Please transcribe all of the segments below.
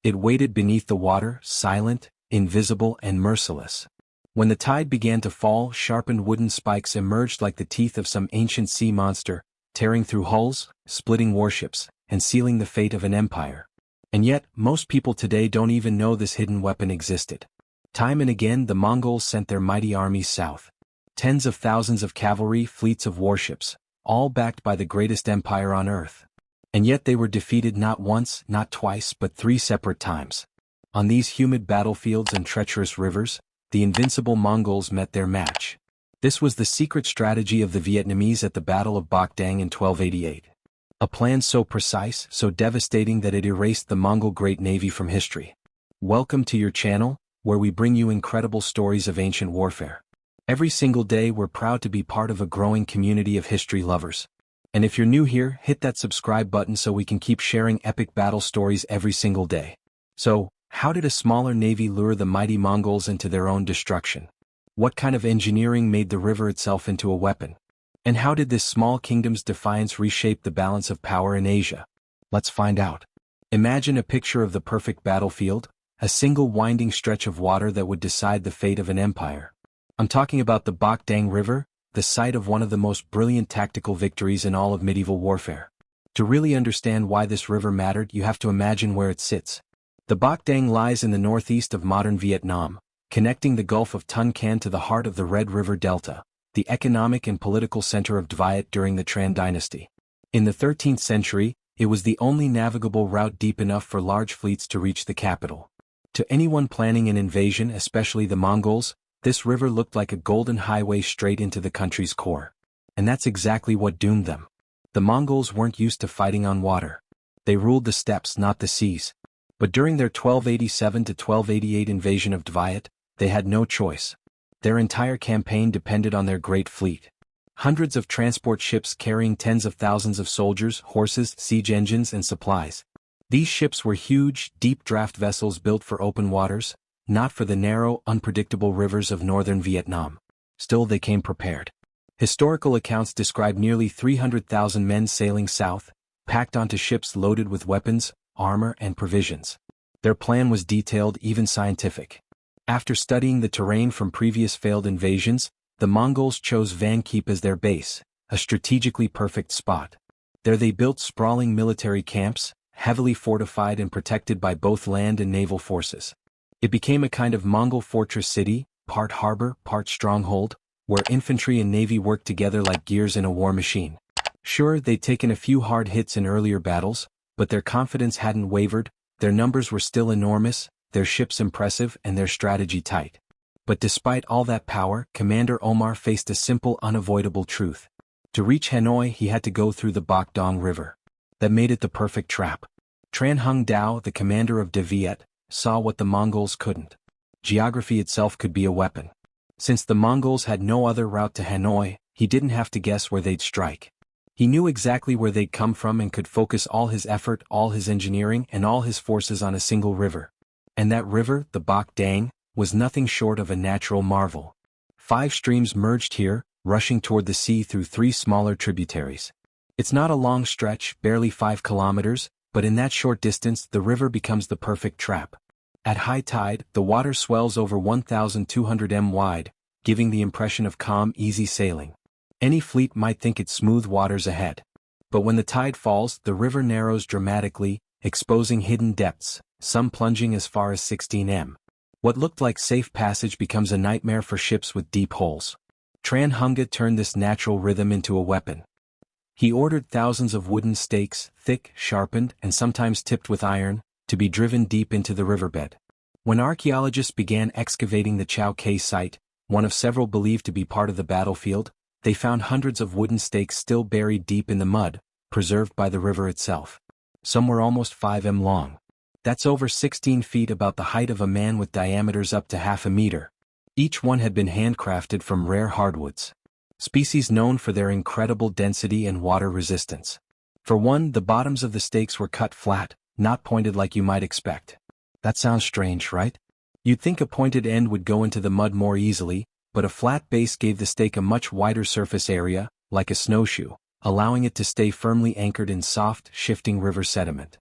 It waited beneath the water, silent, invisible and merciless. When the tide began to fall, sharpened wooden spikes emerged like the teeth of some ancient sea monster, tearing through hulls, splitting warships, and sealing the fate of an empire. And yet, most people today don't even know this hidden weapon existed. Time and again the Mongols sent their mighty armies south. Tens of thousands of cavalry, fleets of warships, all backed by the greatest empire on earth. And yet they were defeated not once, not twice, but 3 separate times. On these humid battlefields and treacherous rivers, the invincible Mongols met their match. This was the secret strategy of the Vietnamese at the Battle of Bach Dang in 1288. A plan so precise, so devastating that it erased the Mongol Great Navy from history. Welcome to your channel, where we bring you incredible stories of ancient warfare. Every single day we're proud to be part of a growing community of history lovers. And if you're new here, hit that subscribe button so we can keep sharing epic battle stories every single day. So, how did a smaller navy lure the mighty Mongols into their own destruction? What kind of engineering made the river itself into a weapon? And how did this small kingdom's defiance reshape the balance of power in Asia? Let's find out. Imagine a picture of the perfect battlefield, a single winding stretch of water that would decide the fate of an empire. I'm talking about the Bakdang River, the site of one of the most brilliant tactical victories in all of medieval warfare. To really understand why this river mattered, you have to imagine where it sits. The Bakdang lies in the northeast of modern Vietnam, connecting the Gulf of Tonkin to the heart of the Red River Delta, the economic and political center of Viet during the Tran dynasty. In the 13th century, it was the only navigable route deep enough for large fleets to reach the capital. To anyone planning an invasion, especially the Mongols, this river looked like a golden highway straight into the country's core. And that's exactly what doomed them. The Mongols weren't used to fighting on water. They ruled the steppes, not the seas. But during their 1287 to 1288 invasion of Viet, they had no choice. Their entire campaign depended on their great fleet. Hundreds of transport ships carrying tens of thousands of soldiers, horses, siege engines, and supplies. These ships were huge, deep-draft vessels built for open waters, not for the narrow, unpredictable rivers of northern Vietnam. Still, they came prepared. Historical accounts describe nearly 300,000 men sailing south, packed onto ships loaded with weapons, armor, and provisions. Their plan was detailed, even scientific. After studying the terrain from previous failed invasions, the Mongols chose Van Keep as their base, a strategically perfect spot. There they built sprawling military camps, heavily fortified and protected by both land and naval forces. It became a kind of Mongol fortress city, part harbor, part stronghold, where infantry and navy worked together like gears in a war machine. Sure, they'd taken a few hard hits in earlier battles, but their confidence hadn't wavered, their numbers were still enormous, their ships impressive, and their strategy tight. But despite all that power, Commander Omar faced a simple, unavoidable truth. To reach Hanoi, he had to go through the Bakdang River. That made it the perfect trap. Tran Hung Dao, the commander of De Viet, saw what the Mongols couldn't. Geography itself could be a weapon. Since the Mongols had no other route to Hanoi, he didn't have to guess where they'd strike. He knew exactly where they'd come from and could focus all his effort, all his engineering, and all his forces on a single river. And that river, the Bach Dang, was nothing short of a natural marvel. 5 streams merged here, rushing toward the sea through 3 smaller tributaries. It's not a long stretch, barely 5 kilometers, but in that short distance the river becomes the perfect trap. At high tide, the water swells over 1,200 m wide, giving the impression of calm, easy sailing. Any fleet might think it's smooth waters ahead. But when the tide falls, the river narrows dramatically, exposing hidden depths, some plunging as far as 16 m. What looked like safe passage becomes a nightmare for ships with deep holes. Tran Hunga turned this natural rhythm into a weapon. He ordered thousands of wooden stakes, thick, sharpened, and sometimes tipped with iron, to be driven deep into the riverbed. When archaeologists began excavating the Chao Ke site, one of several believed to be part of the battlefield, they found hundreds of wooden stakes still buried deep in the mud, preserved by the river itself. Some were almost 5 m long. That's over 16 feet, about the height of a man, with diameters up to half a meter. Each one had been handcrafted from rare hardwoods. Species known for their incredible density and water resistance. For one, the bottoms of the stakes were cut flat, not pointed like you might expect. That sounds strange, right? You'd think a pointed end would go into the mud more easily, but a flat base gave the stake a much wider surface area, like a snowshoe, allowing it to stay firmly anchored in soft, shifting river sediment.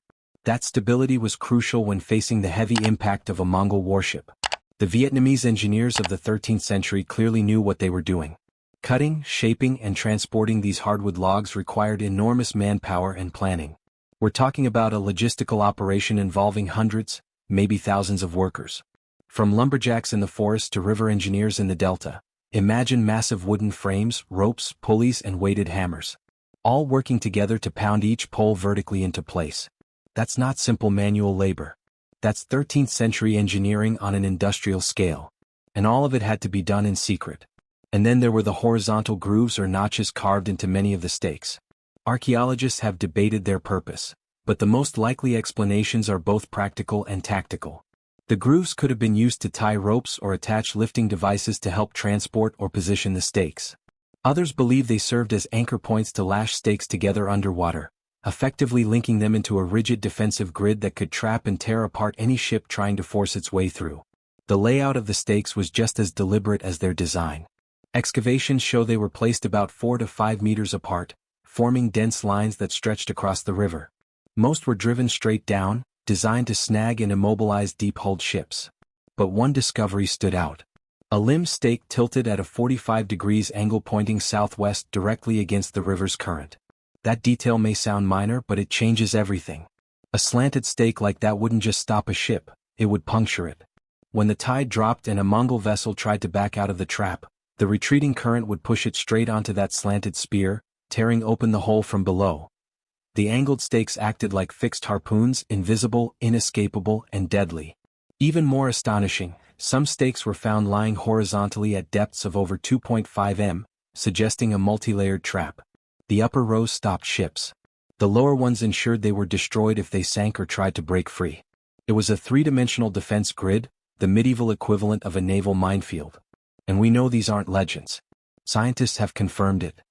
That stability was crucial when facing the heavy impact of a Mongol warship. The Vietnamese engineers of the 13th century clearly knew what they were doing. Cutting, shaping, and transporting these hardwood logs required enormous manpower and planning. We're talking about a logistical operation involving hundreds, maybe thousands of workers. From lumberjacks in the forest to river engineers in the delta, imagine massive wooden frames, ropes, pulleys, and weighted hammers, all working together to pound each pole vertically into place. That's not simple manual labor. That's 13th century engineering on an industrial scale. And all of it had to be done in secret. And then there were the horizontal grooves or notches carved into many of the stakes. Archaeologists have debated their purpose, but the most likely explanations are both practical and tactical. The grooves could have been used to tie ropes or attach lifting devices to help transport or position the stakes. Others believe they served as anchor points to lash stakes together underwater, effectively linking them into a rigid defensive grid that could trap and tear apart any ship trying to force its way through. The layout of the stakes was just as deliberate as their design. Excavations show they were placed about 4 to 5 meters apart, forming dense lines that stretched across the river. Most were driven straight down, designed to snag and immobilize deep-hulled ships. But one discovery stood out. A limb stake tilted at a 45 degrees angle pointing southwest directly against the river's current. That detail may sound minor, but it changes everything. A slanted stake like that wouldn't just stop a ship, it would puncture it. When the tide dropped and a Mongol vessel tried to back out of the trap, the retreating current would push it straight onto that slanted spear, tearing open the hole from below. The angled stakes acted like fixed harpoons, invisible, inescapable, and deadly. Even more astonishing, some stakes were found lying horizontally at depths of over 2.5 m, suggesting a multi-layered trap. The upper rows stopped ships. The lower ones ensured they were destroyed if they sank or tried to break free. It was a three-dimensional defense grid, the medieval equivalent of a naval minefield. And we know these aren't legends. Scientists have confirmed it.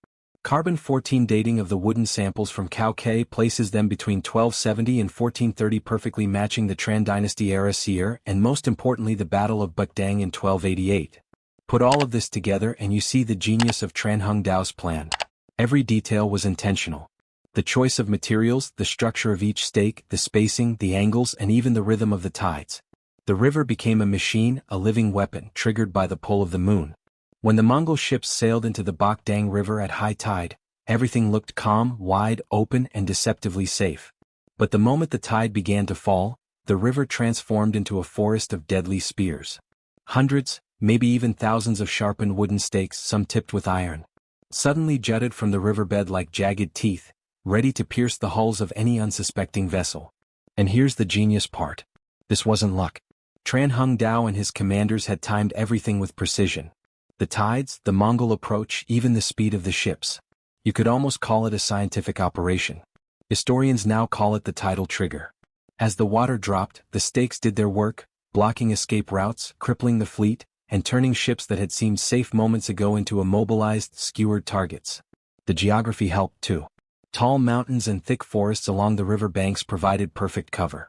Carbon-14 dating of the wooden samples from Cao Ke places them between 1270 and 1430, perfectly matching the Tran Dynasty ERASED and most importantly the Battle of Bach Dang in 1288. Put all of this together and you see the genius of Tran Hung Dao's plan. Every detail was intentional. The choice of materials, the structure of each stake, the spacing, the angles, and even the rhythm of the tides. The river became a machine, a living weapon, triggered by the pull of the moon. When the Mongol ships sailed into the Bach Dang River at high tide, everything looked calm, wide, open, and deceptively safe. But the moment the tide began to fall, the river transformed into a forest of deadly spears. Hundreds, maybe even thousands of sharpened wooden stakes, some tipped with iron, suddenly jutted from the riverbed like jagged teeth, ready to pierce the hulls of any unsuspecting vessel. And here's the genius part. This wasn't luck. Tran Hung Dao and his commanders had timed everything with precision. The tides, the Mongol approach, even the speed of the ships. You could almost call it a scientific operation. Historians now call it the tidal trigger. As the water dropped, the stakes did their work, blocking escape routes, crippling the fleet, and turning ships that had seemed safe moments ago into immobilized, skewered targets. The geography helped too. Tall mountains and thick forests along the river banks provided perfect cover.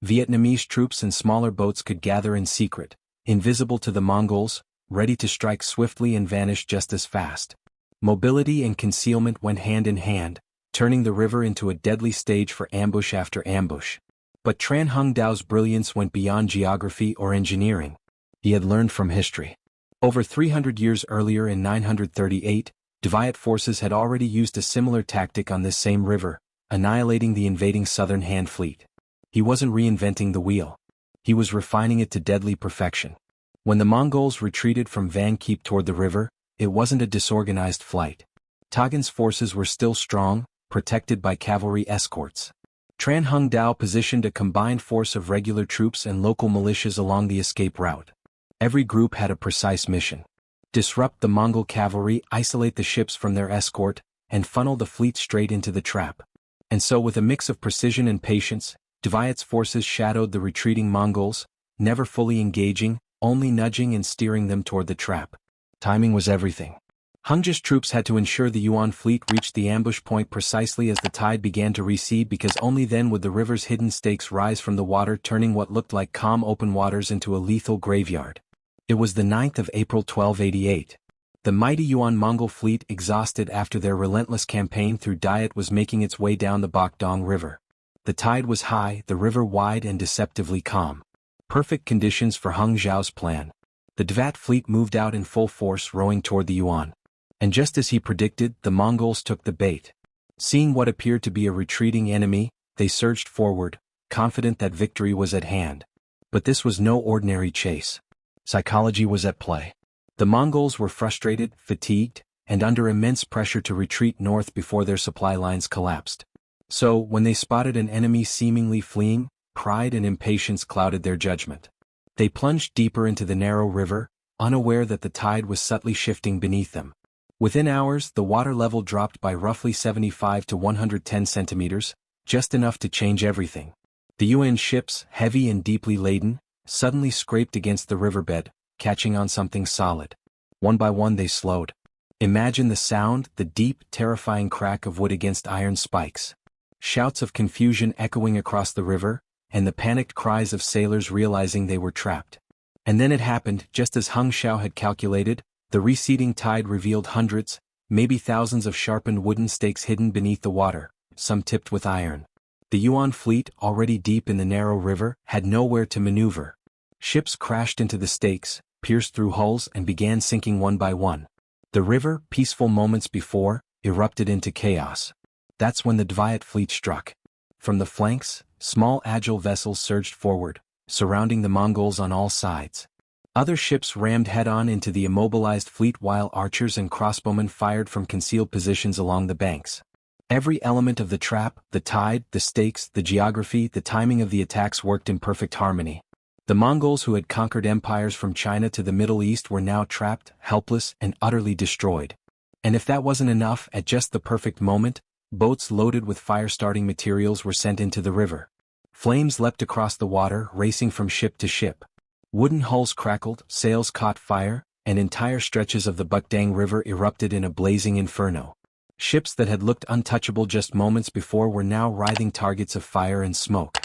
Vietnamese troops and smaller boats could gather in secret, invisible to the Mongols, ready to strike swiftly and vanish just as fast. Mobility and concealment went hand in hand, turning the river into a deadly stage for ambush after ambush. But Tran Hung Dao's brilliance went beyond geography or engineering. He had learned from history. Over 300 years earlier in 938, Viet forces had already used a similar tactic on this same river, annihilating the invading southern Han fleet. He wasn't reinventing the wheel. He was refining it to deadly perfection. When the Mongols retreated from Van Keep toward the river, it wasn't a disorganized flight. Tagan's forces were still strong, protected by cavalry escorts. Tran Hung Dao positioned a combined force of regular troops and local militias along the escape route. Every group had a precise mission. Disrupt the Mongol cavalry, isolate the ships from their escort, and funnel the fleet straight into the trap. And so with a mix of precision and patience, Viet's forces shadowed the retreating Mongols, never fully engaging, only nudging and steering them toward the trap. Timing was everything. Hung's troops had to ensure the Yuan fleet reached the ambush point precisely as the tide began to recede, because only then would the river's hidden stakes rise from the water, turning what looked like calm open waters into a lethal graveyard. It was the 9th of April 1288. The mighty Yuan Mongol fleet, exhausted after their relentless campaign through Diet, was making its way down the Bakdang River. The tide was high, the river wide and deceptively calm. Perfect conditions for Hung Zhao's plan. The Dvat fleet moved out in full force, rowing toward the Yuan. And just as he predicted, the Mongols took the bait. Seeing what appeared to be a retreating enemy, they surged forward, confident that victory was at hand. But this was no ordinary chase. Psychology was at play. The Mongols were frustrated, fatigued, and under immense pressure to retreat north before their supply lines collapsed. So, when they spotted an enemy seemingly fleeing, pride and impatience clouded their judgment. They plunged deeper into the narrow river, unaware that the tide was subtly shifting beneath them. Within hours, the water level dropped by roughly 75 to 110 centimeters, just enough to change everything. The UN ships, heavy and deeply laden, suddenly scraped against the riverbed, catching on something solid. One by one they slowed. Imagine the sound, the deep, terrifying crack of wood against iron spikes. Shouts of confusion echoing across the river, and the panicked cries of sailors realizing they were trapped. And then it happened, just as Hung Zhao had calculated. The receding tide revealed hundreds, maybe thousands of sharpened wooden stakes hidden beneath the water, some tipped with iron. The Yuan fleet, already deep in the narrow river, had nowhere to maneuver. Ships crashed into the stakes, pierced through hulls and began sinking one by one. The river, peaceful moments before, erupted into chaos. That's when the Dvat fleet struck. From the flanks, small agile vessels surged forward, surrounding the Mongols on all sides. Other ships rammed head-on into the immobilized fleet while archers and crossbowmen fired from concealed positions along the banks. Every element of the trap, the tide, the stakes, the geography, the timing of the attacks worked in perfect harmony. The Mongols who had conquered empires from China to the Middle East were now trapped, helpless, and utterly destroyed. And if that wasn't enough, at just the perfect moment, boats loaded with fire-starting materials were sent into the river. Flames leapt across the water, racing from ship to ship. Wooden hulls crackled, sails caught fire, and entire stretches of the Bakdang River erupted in a blazing inferno. Ships that had looked untouchable just moments before were now writhing targets of fire and smoke.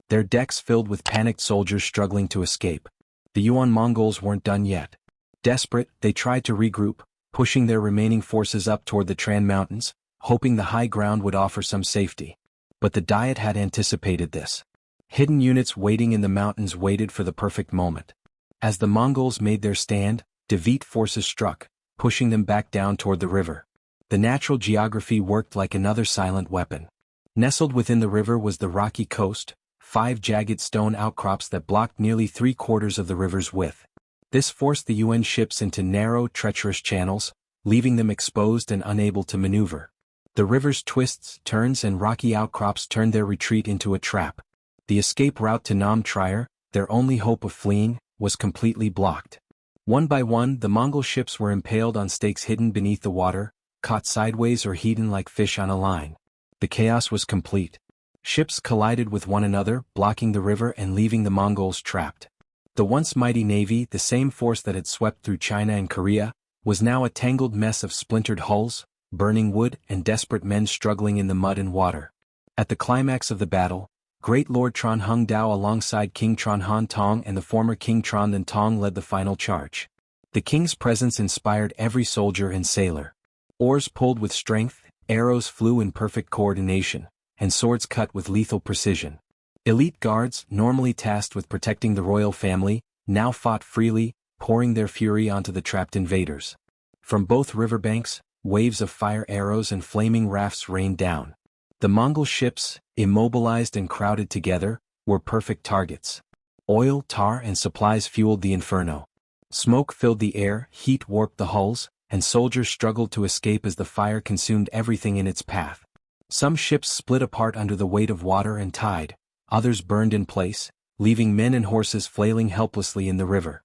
Their decks filled with panicked soldiers struggling to escape. The Yuan Mongols weren't done yet. Desperate, they tried to regroup, pushing their remaining forces up toward the Tran Mountains, hoping the high ground would offer some safety. But the Diet had anticipated this. Hidden units waiting in the mountains waited for the perfect moment. As the Mongols made their stand, Dvat forces struck, pushing them back down toward the river. The natural geography worked like another silent weapon. Nestled within the river was the rocky coast, 5 jagged stone outcrops that blocked nearly 3/4 of the river's width. This forced the UN ships into narrow, treacherous channels, leaving them exposed and unable to maneuver. The river's twists, turns and rocky outcrops turned their retreat into a trap. The escape route to Nam Trier, their only hope of fleeing, was completely blocked. One by one, the Mongol ships were impaled on stakes hidden beneath the water, caught sideways or eaten like fish on a line. The chaos was complete. Ships collided with one another, blocking the river and leaving the Mongols trapped. The once mighty navy, the same force that had swept through China and Korea, was now a tangled mess of splintered hulls, burning wood, and desperate men struggling in the mud and water. At the climax of the battle, Great Lord Tran Hung Dao alongside King Tran Han Tong and the former King Tran Then Tong led the final charge. The king's presence inspired every soldier and sailor. Oars pulled with strength, arrows flew in perfect coordination, and swords cut with lethal precision. Elite guards, normally tasked with protecting the royal family, now fought freely, pouring their fury onto the trapped invaders. From both riverbanks, waves of fire arrows and flaming rafts rained down. The Mongol ships, immobilized and crowded together, were perfect targets. Oil, tar and supplies fueled the inferno. Smoke filled the air, heat warped the hulls, and soldiers struggled to escape as the fire consumed everything in its path. Some ships split apart under the weight of water and tide, others burned in place, leaving men and horses flailing helplessly in the river.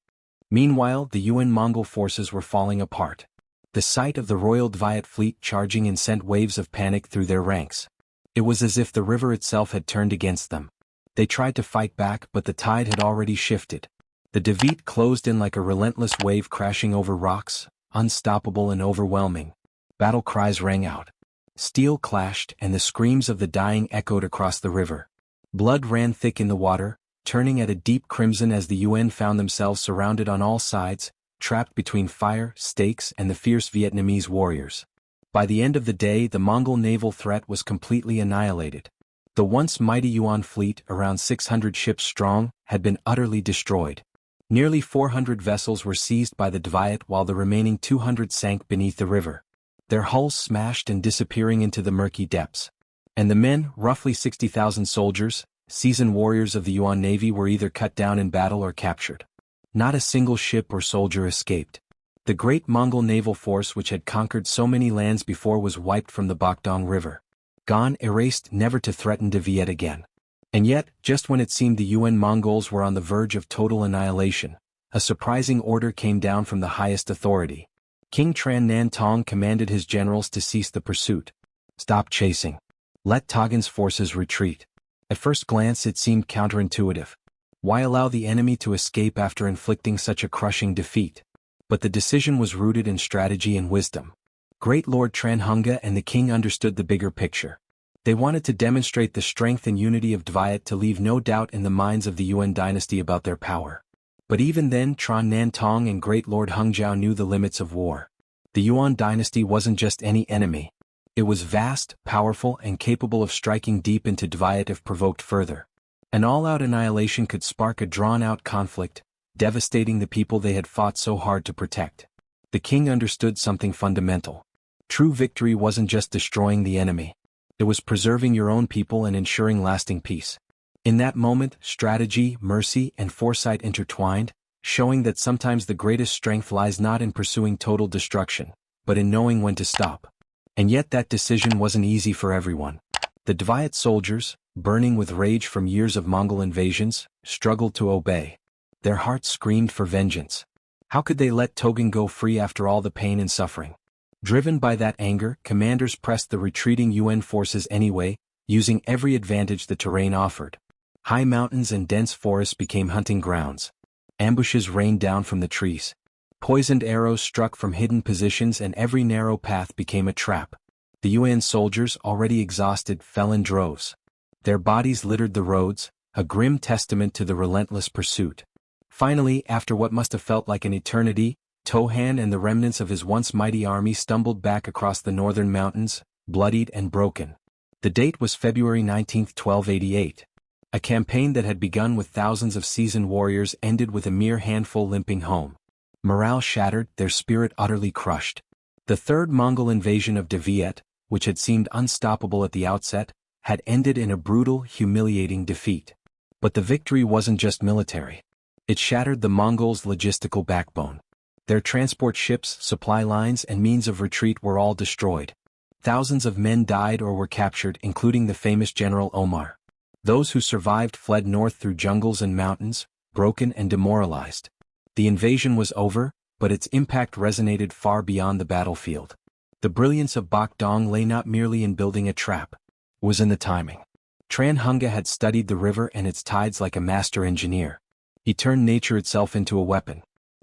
Meanwhile, the UN Mongol forces were falling apart. The sight of the Royal Dvat fleet charging in sent waves of panic through their ranks. It was as if the river itself had turned against them. They tried to fight back, but the tide had already shifted. The Dvat closed in like a relentless wave crashing over rocks, unstoppable and overwhelming. Battle cries rang out. Steel clashed and the screams of the dying echoed across the river. Blood ran thick in the water, turning at a deep crimson as the UN found themselves surrounded on all sides, trapped between fire, stakes and the fierce Vietnamese warriors. By the end of the day, the Mongol naval threat was completely annihilated. The once mighty Yuan fleet, around 600 ships strong, had been utterly destroyed. Nearly 400 vessels were seized by the Dviet while the remaining 200 sank beneath the river, their hulls smashed and disappearing into the murky depths. And the men, roughly 60,000 soldiers, seasoned warriors of the Yuan Navy, were either cut down in battle or captured. Not a single ship or soldier escaped. The great Mongol naval force which had conquered so many lands before was wiped from the Bakdang River. Gone, erased, never to threaten the Viet again. And yet, just when it seemed the Yuan Mongols were on the verge of total annihilation, a surprising order came down from the highest authority. King Tran Nan Tong commanded his generals to cease the pursuit. Stop chasing. Let Togan's forces retreat. At first glance it seemed counterintuitive. Why allow the enemy to escape after inflicting such a crushing defeat? But the decision was rooted in strategy and wisdom. Great Lord Tran Hunga and the king understood the bigger picture. They wanted to demonstrate the strength and unity of Dviet to leave no doubt in the minds of the Yuan dynasty about their power. But even then Tran Nan Tong and Great Lord Hungzhou knew the limits of war. The Yuan dynasty wasn't just any enemy. It was vast, powerful, and capable of striking deep into Dviet if provoked further. An all-out annihilation could spark a drawn-out conflict, devastating the people they had fought so hard to protect. The king understood something fundamental. True victory wasn't just destroying the enemy. It was preserving your own people and ensuring lasting peace. In that moment, strategy, mercy, and foresight intertwined, showing that sometimes the greatest strength lies not in pursuing total destruction, but in knowing when to stop. And yet that decision wasn't easy for everyone. The Dviet soldiers, burning with rage from years of Mongol invasions, struggled to obey. Their hearts screamed for vengeance. How could they let Togan go free after all the pain and suffering? Driven by that anger, commanders pressed the retreating Yuan forces anyway, using every advantage the terrain offered. High mountains and dense forests became hunting grounds. Ambushes rained down from the trees. Poisoned arrows struck from hidden positions and every narrow path became a trap. The Yuan soldiers, already exhausted, fell in droves. Their bodies littered the roads, a grim testament to the relentless pursuit. Finally, after what must have felt like an eternity, Tohan and the remnants of his once mighty army stumbled back across the northern mountains, bloodied and broken. The date was February 19, 1288. A campaign that had begun with thousands of seasoned warriors ended with a mere handful limping home. Morale shattered, their spirit utterly crushed. The third Mongol invasion of the Viet, which had seemed unstoppable at the outset, had ended in a brutal, humiliating defeat. But the victory wasn't just military. It shattered the Mongols' logistical backbone. Their transport ships, supply lines, and means of retreat were all destroyed. Thousands of men died or were captured, including the famous General Omar. Those who survived fled north through jungles and mountains, broken and demoralized. The invasion was over, but its impact resonated far beyond the battlefield. The brilliance of Bakdang lay not merely in building a trap. It was in the timing. Tran Hunga had studied the river and its tides like a master engineer. He turned nature itself into a weapon.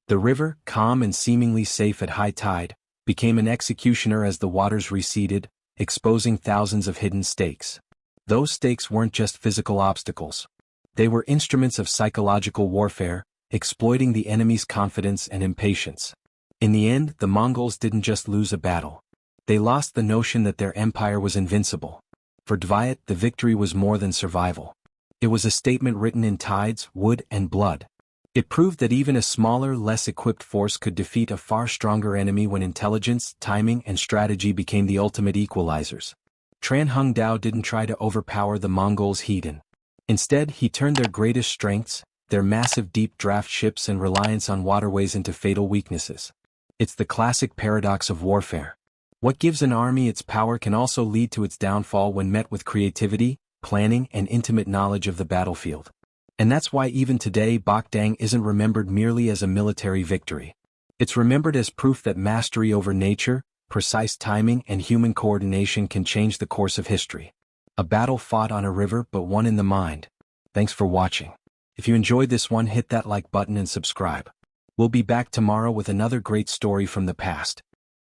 The river, calm and seemingly safe at high tide, became an executioner as the waters receded, exposing thousands of hidden stakes. Those stakes weren't just physical obstacles. They were instruments of psychological warfare, exploiting the enemy's confidence and impatience. In the end, the Mongols didn't just lose a battle. They lost the notion that their empire was invincible. For Dviet, the victory was more than survival. It was a statement written in tides, wood, and blood. It proved that even a smaller, less equipped force could defeat a far stronger enemy when intelligence, timing, and strategy became the ultimate equalizers. Tran Hungdao didn't try to overpower the Mongols' heathen. Instead, he turned their greatest strengths, their massive deep draft ships and reliance on waterways, into fatal weaknesses. It's the classic paradox of warfare. What gives an army its power can also lead to its downfall when met with creativity, planning, and intimate knowledge of the battlefield. And that's why even today Bakdang isn't remembered merely as a military victory. It's remembered as proof that mastery over nature, precise timing, and human coordination can change the course of history. A battle fought on a river but won in the mind. Thanks for watching. If you enjoyed this one, hit that like button and subscribe. We'll be back tomorrow with another great story from the past.